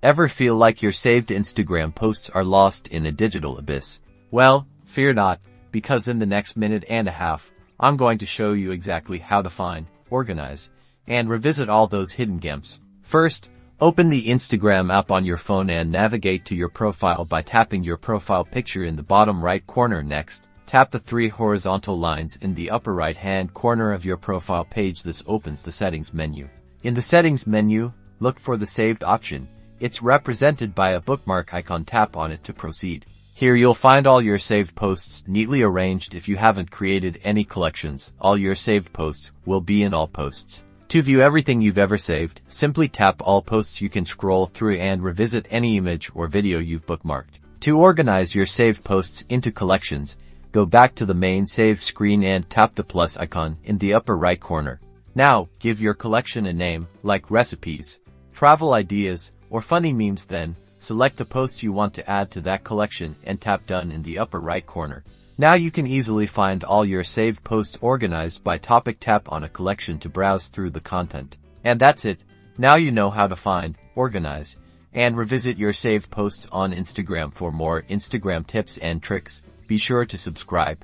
Ever feel like your saved Instagram posts are lost in a digital abyss? Well, fear not, because in the next minute and a half, I'm going to show you exactly how to find, organize, and revisit all those hidden gems. First, open the Instagram app on your phone and navigate to your profile by tapping your profile picture in the bottom right corner. Next, tap the three horizontal lines in the upper right-hand corner of your profile page. This opens the settings menu. In the settings menu, look for the saved option. It's represented by a bookmark icon. Tap on it to proceed. Here you'll find all your saved posts neatly arranged. If you haven't created any collections, all your saved posts will be in all posts. To view everything you've ever saved, simply tap all posts. You can scroll through and revisit any image or video you've bookmarked. To organize your saved posts into collections, go back to the main save screen and tap the plus icon in the upper right corner. Now, give your collection a name, like recipes, travel ideas, or funny memes. Then, select the posts you want to add to that collection and tap done in the upper right corner. Now you can easily find all your saved posts organized by topic. Tap on a collection to browse through the content. And that's it. Now you know how to find, organize, and revisit your saved posts on Instagram. For more Instagram tips and tricks, be sure to subscribe.